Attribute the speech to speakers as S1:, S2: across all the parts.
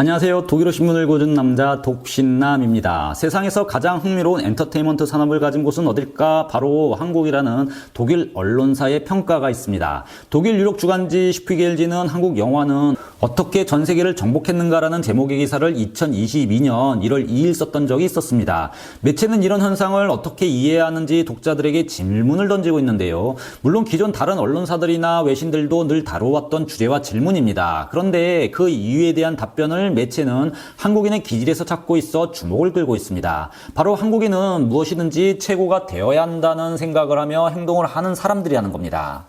S1: 안녕하세요. 독일어 신문을 읽어준 남자 독신남입니다. 세상에서 가장 흥미로운 엔터테인먼트 산업을 가진 곳은 어딜까? 바로 한국이라는 독일 언론사의 평가가 있습니다. 독일 유력 주간지 슈피겔지는 한국 영화는 어떻게 전 세계를 정복했는가라는 제목의 기사를 2022년 1월 2일 썼던 적이 있었습니다. 매체는 이런 현상을 어떻게 이해해야 하는지 독자들에게 질문을 던지고 있는데요. 물론 기존 다른 언론사들이나 외신들도 늘 다뤄왔던 주제와 질문입니다. 그런데 그 이유에 대한 답변을 매체는 한국인의 기질에서 찾고 있어 주목을 끌고 있습니다. 바로 한국인은 무엇이든지 최고가 되어야 한다는 생각을 하며 행동을 하는 사람들이 하는 겁니다.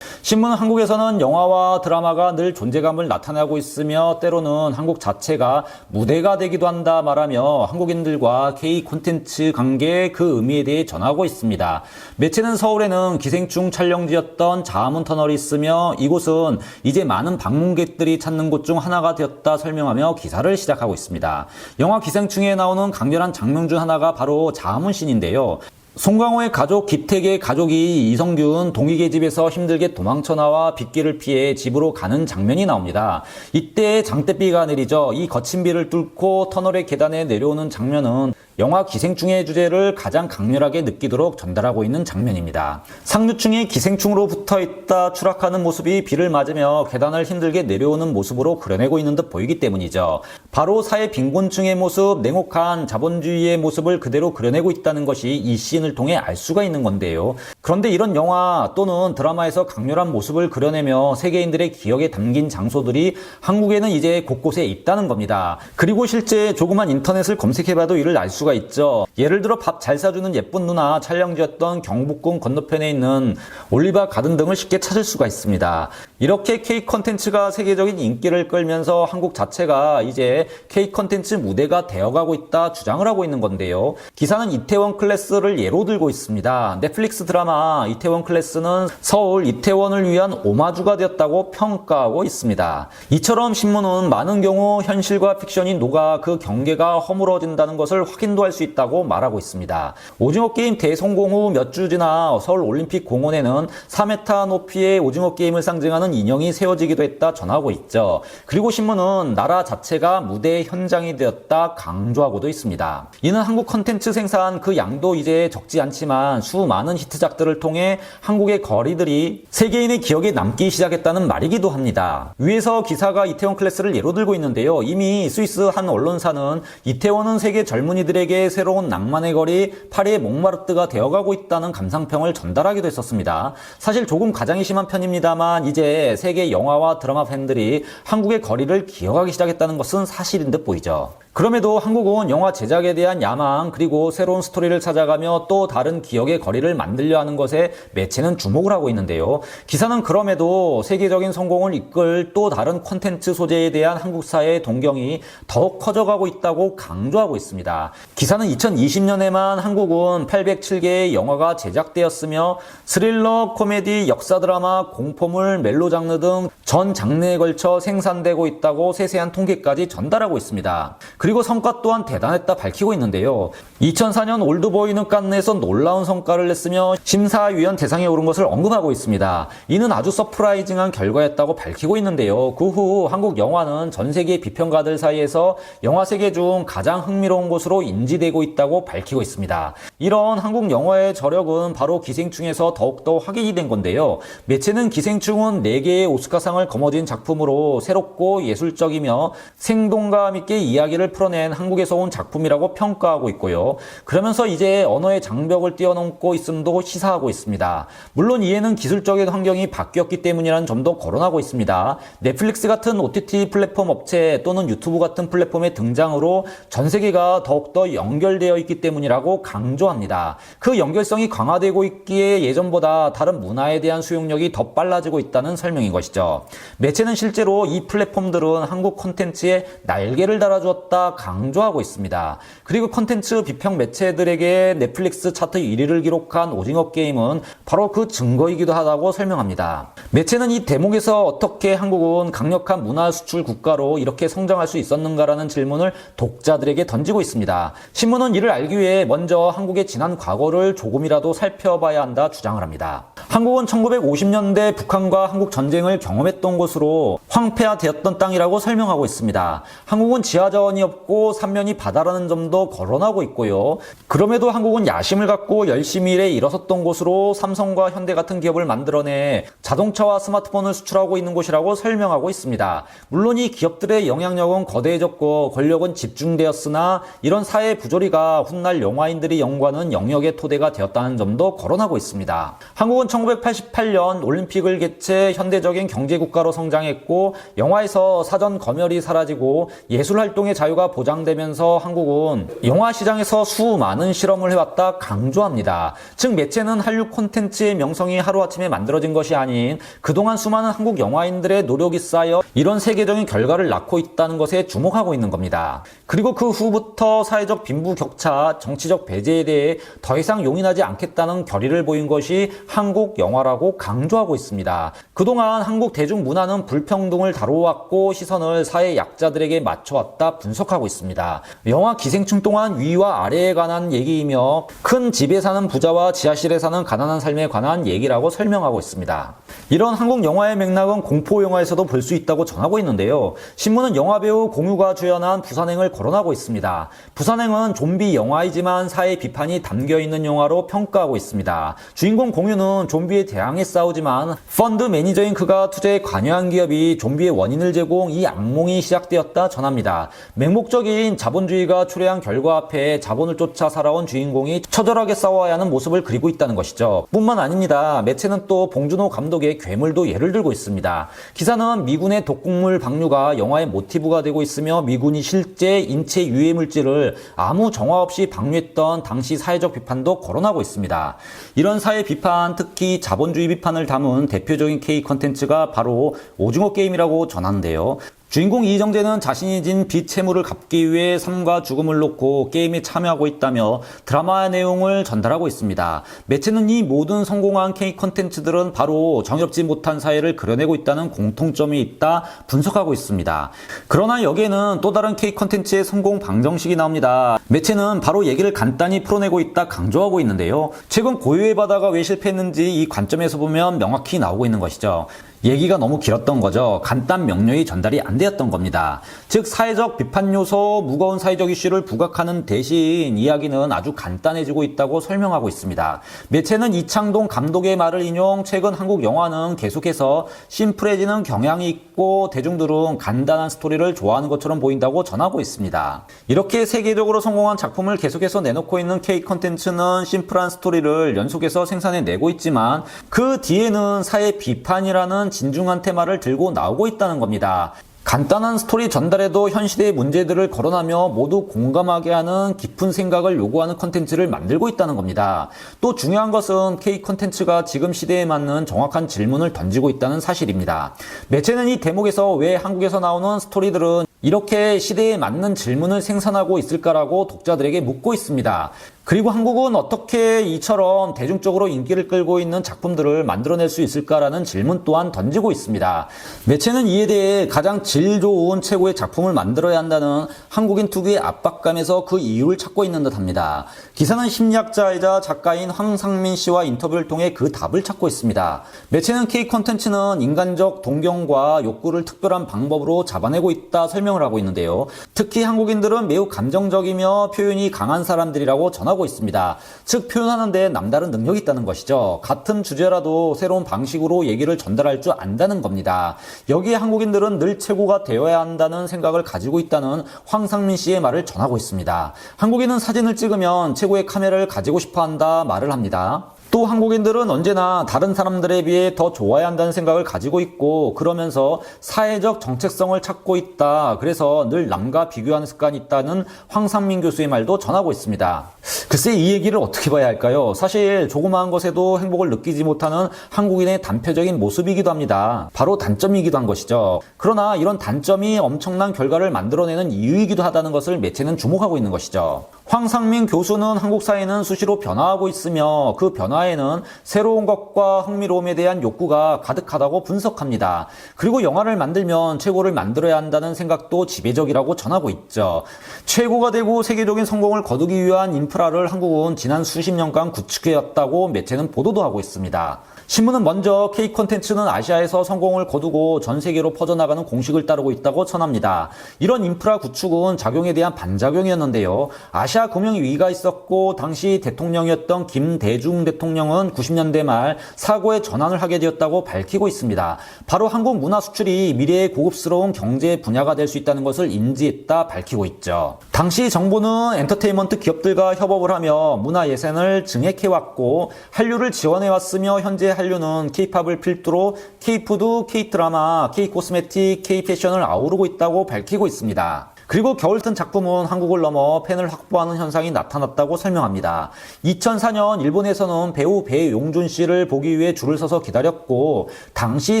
S1: 신문 한국에서는 영화와 드라마가 늘 존재감을 나타내고 있으며 때로는 한국 자체가 무대가 되기도 한다 말하며 한국인들과 K 콘텐츠 관계의 그 의미에 대해 전하고 있습니다. 매체는 서울에는 기생충 촬영지였던 자하문 터널이 있으며 이곳은 이제 많은 방문객들이 찾는 곳 중 하나가 되었다 설명하며 기사를 시작하고 있습니다. 영화 기생충에 나오는 강렬한 장면 중 하나가 바로 자하문 씬인데요. 송강호의 가족 기택의 가족이 이성균 동익의 집에서 힘들게 도망쳐 나와 빗길을 피해 집으로 가는 장면이 나옵니다. 이때 장대비가 내리죠. 이 거친 비를 뚫고 터널의 계단에 내려오는 장면은 영화 기생충의 주제를 가장 강렬하게 느끼도록 전달하고 있는 장면입니다. 상류층이 기생충으로 붙어있다 추락하는 모습이 비를 맞으며 계단을 힘들게 내려오는 모습으로 그려내고 있는 듯 보이기 때문이죠. 바로 사회 빈곤층의 모습, 냉혹한 자본주의의 모습을 그대로 그려내고 있다는 것이 이 씬을 통해 알 수가 있는 건데요. 그런데 이런 영화 또는 드라마에서 강렬한 모습을 그려내며 세계인들의 기억에 담긴 장소들이 한국에는 이제 곳곳에 있다는 겁니다. 그리고 실제 조그만 인터넷을 검색해봐도 이를 알 수가 있죠. 예를 들어 밥 잘 사주는 예쁜 누나 촬영지였던 경복궁 건너편에 있는 올리바 가든 등을 쉽게 찾을 수가 있습니다. 이렇게 K 콘텐츠가 세계적인 인기를 끌면서 한국 자체가 이제 K 콘텐츠 무대가 되어가고 있다 주장을 하고 있는 건데요. 기사는 이태원 클래스를 예로 들고 있습니다. 넷플릭스 드라마 이태원 클래스는 서울 이태원을 위한 오마주가 되었다고 평가하고 있습니다. 이처럼 신문은 많은 경우 현실과 픽션이 녹아 그 경계가 허물어진다는 것을 확인도 할 수 있다고 말하고 있습니다. 오징어 게임 대성공 후 몇 주 지나 서울 올림픽 공원에는 3m 높이의 오징어 게임을 상징하는 인형이 세워지기도 했다 전하고 있죠. 그리고 신문은 나라 자체가 무대의 현장이 되었다 강조하고도 있습니다. 이는 한국 콘텐츠 생산 그 양도 이제 적지 않지만 수많은 히트작들을 통해 한국의 거리들이 세계인의 기억에 남기 시작했다는 말이기도 합니다. 위에서 기사가 이태원 클래스를 예로 들고 있는데요. 이미 스위스 한 언론사는 이태원은 세계 젊은이들에게 새로운 낭만의 거리 파리의 몽마르트가 되어가고 있다는 감상평을 전달하기도 했었습니다. 사실 조금 가장이 심한 편입니다만 이제 세계 영화와 드라마 팬들이 한국의 거리를 기억하기 시작했다는 것은 사실인 듯 보이죠. 그럼에도 한국은 영화 제작에 대한 야망 그리고 새로운 스토리를 찾아가며 또 다른 기억의 거리를 만들려 하는 것에 매체는 주목을 하고 있는데요. 기사는 그럼에도 세계적인 성공을 이끌 또 다른 콘텐츠 소재에 대한 한국 사회의 동경이 더욱 커져가고 있다고 강조하고 있습니다. 기사는 2020년에만 한국은 807개의 영화가 제작되었으며 스릴러, 코미디, 역사 드라마, 공포물, 멜로 장르 등 전 장르에 걸쳐 생산되고 있다고 세세한 통계까지 전달하고 있습니다. 그리고 성과 또한 대단했다 밝히고 있는데요. 2004년 올드보이는 칸느에서 놀라운 성과를 냈으며 심사위원 대상에 오른 것을 언급하고 있습니다. 이는 아주 서프라이징한 결과였다고 밝히고 있는데요. 그 후 한국 영화는 전 세계 비평가들 사이에서 영화 세계 중 가장 흥미로운 곳으로 인지되고 있다고 밝히고 있습니다. 이런 한국 영화의 저력은 바로 기생충에서 더욱더 확인이 된 건데요. 매체는 기생충은 4개의 오스카상을 거머쥔 작품으로 새롭고 예술적이며 생동감 있게 이야기를 풀어낸 한국에서 온 작품이라고 평가하고 있고요. 그러면서 이제 언어의 장벽을 뛰어넘고 있음도 시사하고 있습니다. 물론 이에는 기술적인 환경이 바뀌었기 때문이라는 점도 거론하고 있습니다. 넷플릭스 같은 OTT 플랫폼 업체 또는 유튜브 같은 플랫폼의 등장으로 전 세계가 더욱더 연결되어 있기 때문이라고 강조합니다. 그 연결성이 강화되고 있기에 예전보다 다른 문화에 대한 수용력이 더 빨라지고 있다는 설명인 것이죠. 매체는 실제로 이 플랫폼들은 한국 콘텐츠에 날개를 달아주었다 있다 강조하고 있습니다. 그리고 콘텐츠 비평 매체들에게 넷플릭스 차트 1위를 기록한 오징어 게임은 바로 그 증거이기도 하다고 설명합니다. 매체는 이 대목에서 어떻게 한국은 강력한 문화 수출 국가로 이렇게 성장할 수 있었는가라는 질문을 독자들에게 던지고 있습니다. 신문은 이를 알기 위해 먼저 한국의 지난 과거를 조금이라도 살펴봐야 한다 주장을 합니다. 한국은 1950년대 북한과 한국 전쟁을 경험했던 곳으로 황폐화되었던 땅이라고 설명하고 있습니다. 한국은 지하자원이 없고 삼면이 바다라는 점도 거론하고 있고요. 그럼에도 한국은 야심을 갖고 열심히 일해 일어섰던 곳으로 삼성과 현대 같은 기업을 만들어내 자동차와 스마트폰을 수출하고 있는 곳이라고 설명하고 있습니다. 물론 이 기업들의 영향력은 거대해졌고 권력은 집중되었으나 이런 사회 부조리가 훗날 영화인들이 연구하는 영역의 토대가 되었다는 점도 거론하고 있습니다. 한국은 1988년 올림픽을 개최 현대적인 경제국가로 성장했고 영화에서 사전 검열이 사라지고 예술활동의 자유가 보장되면서 한국은 영화 시장에서 수많은 실험을 해왔다 강조합니다. 즉 매체는 한류 콘텐츠의 명성이 하루아침에 만들어진 것이 아닌 그동안 수많은 한국 영화인들의 노력이 쌓여 이런 세계적인 결과를 낳고 있다는 것에 주목하고 있는 겁니다. 그리고 그 후부터 사회적 빈부격차, 정치적 배제에 대해 더 이상 용인하지 않겠다는 결의를 보인 것이 한국 영화라고 강조하고 있습니다. 그동안 한국 대중문화는 불평등을 다루어왔고 시선을 사회 약자들에게 맞춰왔다 분석하고 있습니다. 영화 기생충 동안 위와 아래에 관한 얘기이며 큰 집에 사는 부자와 지하실에 사는 가난한 삶에 관한 얘기라고 설명하고 있습니다. 이런 한국 영화의 맥락은 공포 영화에서도 볼 수 있다고 전하고 있는데요. 신문은 영화배우 공유가 주연한 부산행을 거론하고 있습니다. 부산행은 좀비 영화이지만 사회 비판이 담겨있는 영화로 평가하고 있습니다. 주인공 공유는 좀비에 대항해 싸우지만 펀드 매니저인 그가 투자에 관여한 기업이 좀비의 원인을 제공, 이 악몽이 시작되었다 전합니다. 맹목적인 자본주의가 초래한 결과 앞에 자본을 쫓아 살아온 주인공이 처절하게 싸워야 하는 모습을 그리고 있다는 것이죠. 뿐만 아닙니다. 매체는 또 봉준호 감독의 괴물도 예를 들고 있습니다. 기사는 미군의 독극물 방류가 영화의 모티브가 되고 있으며 미군이 실제 인체 유해 물질을 아무 정화 없이 방류했던 당시 사회적 비판도 거론하고 있습니다. 이런 사회 비판, 특히 자본주의 비판을 담은 대표적인 K 콘텐츠가 바로 오징어 게임이라고 전하는데요. 주인공 이정재는 자신이 진 빚 채무를 갚기 위해 삶과 죽음을 놓고 게임에 참여하고 있다며 드라마의 내용을 전달하고 있습니다. 매체는 이 모든 성공한 K 콘텐츠들은 바로 정의롭지 못한 사회를 그려내고 있다는 공통점이 있다 분석하고 있습니다. 그러나 여기에는 또 다른 K 콘텐츠의 성공 방정식이 나옵니다. 매체는 바로 얘기를 간단히 풀어내고 있다 강조하고 있는데요. 최근 고유의 바다가 왜 실패했는지 이 관점에서 보면 명확히 나오고 있는 것이죠. 얘기가 너무 길었던 거죠. 간단 명료히 전달이 안 되었던 겁니다. 즉 사회적 비판 요소, 무거운 사회적 이슈를 부각하는 대신 이야기는 아주 간단해지고 있다고 설명하고 있습니다. 매체는 이창동 감독의 말을 인용, 최근 한국 영화는 계속해서 심플해지는 경향이 있고 대중들은 간단한 스토리를 좋아하는 것처럼 보인다고 전하고 있습니다. 이렇게 세계적으로 성공한 작품을 계속해서 내놓고 있는 K 콘텐츠는 심플한 스토리를 연속해서 생산해내고 있지만 그 뒤에는 사회 비판이라는 진중한 테마를 들고 나오고 있다는 겁니다. 간단한 스토리 전달에도 현 시대의 문제들을 거론하며 모두 공감하게 하는 깊은 생각을 요구하는 콘텐츠를 만들고 있다는 겁니다. 또 중요한 것은 K 콘텐츠가 지금 시대에 맞는 정확한 질문을 던지고 있다는 사실입니다. 매체는 이 대목에서 왜 한국에서 나오는 스토리들은 이렇게 시대에 맞는 질문을 생산하고 있을까라고 독자들에게 묻고 있습니다. 그리고 한국은 어떻게 이처럼 대중적으로 인기를 끌고 있는 작품들을 만들어낼 수 있을까라는 질문 또한 던지고 있습니다. 매체는 이에 대해 가장 질 좋은 최고의 작품을 만들어야 한다는 한국인 특유의 압박감에서 그 이유를 찾고 있는 듯합니다. 기사는 심리학자이자 작가인 황상민 씨와 인터뷰를 통해 그 답을 찾고 있습니다. 매체는 K 콘텐츠는 인간적 동경과 욕구를 특별한 방법으로 잡아내고 있다 설명을 하고 있는데요. 특히 한국인들은 매우 감정적이며 표현이 강한 사람들이라고 전하고 있습니다. 즉 표현하는 데 남다른 능력이 있다는 것이죠. 같은 주제라도 새로운 방식으로 얘기를 전달할 줄 안다는 겁니다. 여기에 한국인들은 늘 최고가 되어야 한다는 생각을 가지고 있다는 황상민 씨의 말을 전하고 있습니다. 한국인은 사진을 찍으면 최고의 카메라를 가지고 싶어 한다 말을 합니다. 또 한국인들은 언제나 다른 사람들에 비해 더 좋아야 한다는 생각을 가지고 있고 그러면서 사회적 정체성을 찾고 있다. 그래서 늘 남과 비교하는 습관이 있다는 황상민 교수의 말도 전하고 있습니다. 글쎄 이 얘기를 어떻게 봐야 할까요? 사실 조그마한 것에도 행복을 느끼지 못하는 한국인의 단표적인 모습이기도 합니다. 바로 단점이기도 한 것이죠. 그러나 이런 단점이 엄청난 결과를 만들어내는 이유이기도 하다는 것을 매체는 주목하고 있는 것이죠. 황상민 교수는 한국 사회는 수시로 변화하고 있으며 그 변화에는 새로운 것과 흥미로움에 대한 욕구가 가득하다고 분석합니다. 그리고 영화를 만들면 최고를 만들어야 한다는 생각도 지배적이라고 전하고 있죠. 최고가 되고 세계적인 성공을 거두기 위한 인프라를 한국은 지난 수십 년간 구축해왔다고 매체는 보도도 하고 있습니다. 신문은 먼저 K 콘텐츠는 아시아에서 성공을 거두고 전 세계로 퍼져나가는 공식을 따르고 있다고 전합니다. 이런 인프라 구축은 작용에 대한 반작용이었는데요. 아시아 금융 위기가 있었고 당시 대통령이었던 김대중 대통령은 90년대 말 사고의 전환을 하게 되었다고 밝히고 있습니다. 바로 한국 문화 수출이 미래의 고급스러운 경제 분야가 될 수 있다는 것을 인지했다 밝히고 있죠. 당시 정부는 엔터테인먼트 기업들과 협업을 하며 문화 예산을 증액해왔고 한류를 지원해왔으며 현재 한류는 K-팝을 필두로 K-푸드, K-드라마, K-코스메틱, K-패션을 아우르고 있다고 밝히고 있습니다. 그리고 겨울튼 작품은 한국을 넘어 팬을 확보하는 현상이 나타났다고 설명합니다. 2004년 일본에서는 배우 배용준 씨를 보기 위해 줄을 서서 기다렸고 당시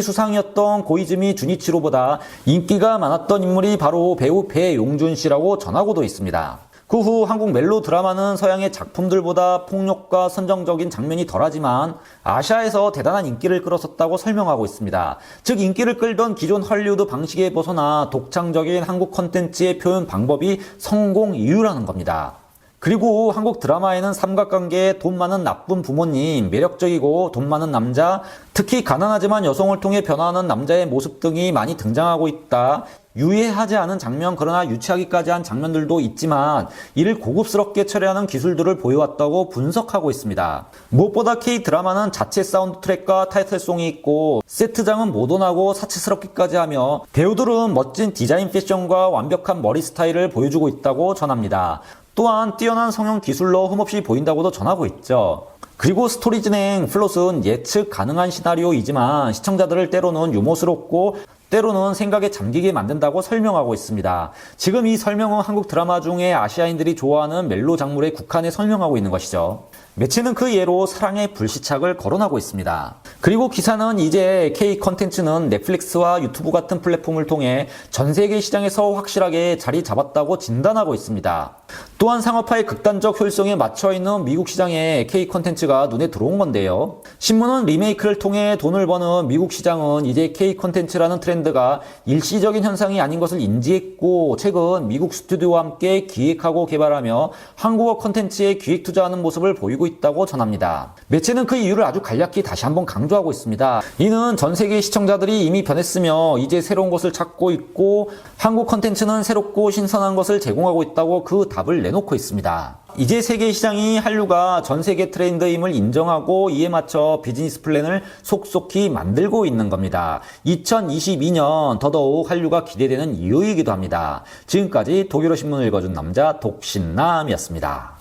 S1: 수상이었던 고이즈미 주니치로보다 인기가 많았던 인물이 바로 배우 배용준 씨라고 전하고도 있습니다. 그 후 한국 멜로 드라마는 서양의 작품들보다 폭력과 선정적인 장면이 덜하지만 아시아에서 대단한 인기를 끌었었다고 설명하고 있습니다. 즉 인기를 끌던 기존 헐리우드 방식에 벗어나 독창적인 한국 콘텐츠의 표현 방법이 성공 이유라는 겁니다. 그리고 한국 드라마에는 삼각관계, 돈 많은 나쁜 부모님, 매력적이고 돈 많은 남자, 특히 가난하지만 여성을 통해 변화하는 남자의 모습 등이 많이 등장하고 있다. 유해하지 않은 장면, 그러나 유치하기까지 한 장면들도 있지만 이를 고급스럽게 처리하는 기술들을 보여왔다고 분석하고 있습니다. 무엇보다 K-드라마는 자체 사운드 트랙과 타이틀송이 있고 세트장은 모던하고 사치스럽기까지 하며 배우들은 멋진 디자인 패션과 완벽한 머리 스타일을 보여주고 있다고 전합니다. 또한 뛰어난 성형 기술로 흠없이 보인다고도 전하고 있죠. 그리고 스토리 진행, 플롯은 예측 가능한 시나리오이지만 시청자들을 때로는 유머스럽고 때로는 생각에 잠기게 만든다고 설명하고 있습니다. 지금 이 설명은 한국 드라마 중에 아시아인들이 좋아하는 멜로 장르에 국한해 설명하고 있는 것이죠. 매체는 그 예로 사랑의 불시착을 거론하고 있습니다. 그리고 기사는 이제 K 콘텐츠는 넷플릭스와 유튜브 같은 플랫폼을 통해 전 세계 시장에서 확실하게 자리 잡았다고 진단하고 있습니다. 또한 상업화의 극단적 효율성에 맞춰있는 미국 시장에 K 콘텐츠가 눈에 들어온 건데요. 신문은 리메이크를 통해 돈을 버는 미국 시장은 이제 K 콘텐츠라는 트렌드가 일시적인 현상이 아닌 것을 인지했고 최근 미국 스튜디오와 함께 기획하고 개발하며 한국어 콘텐츠에 기획 투자하는 모습을 보이고 있다고 전합니다. 매체는 그 이유를 아주 간략히 다시 한번 강조하고 있습니다. 이는 전 세계 시청자들이 이미 변했으며 이제 새로운 것을 찾고 있고 한국 콘텐츠는 새롭고 신선한 것을 제공하고 있다고 그 답을 내놓고 있습니다. 이제 세계 시장이 한류가 전 세계 트렌드임을 인정하고 이에 맞춰 비즈니스 플랜을 속속히 만들고 있는 겁니다. 2022년 더더욱 한류가 기대되는 이유이기도 합니다. 지금까지 독일어 신문을 읽어준 남자 독신남이었습니다.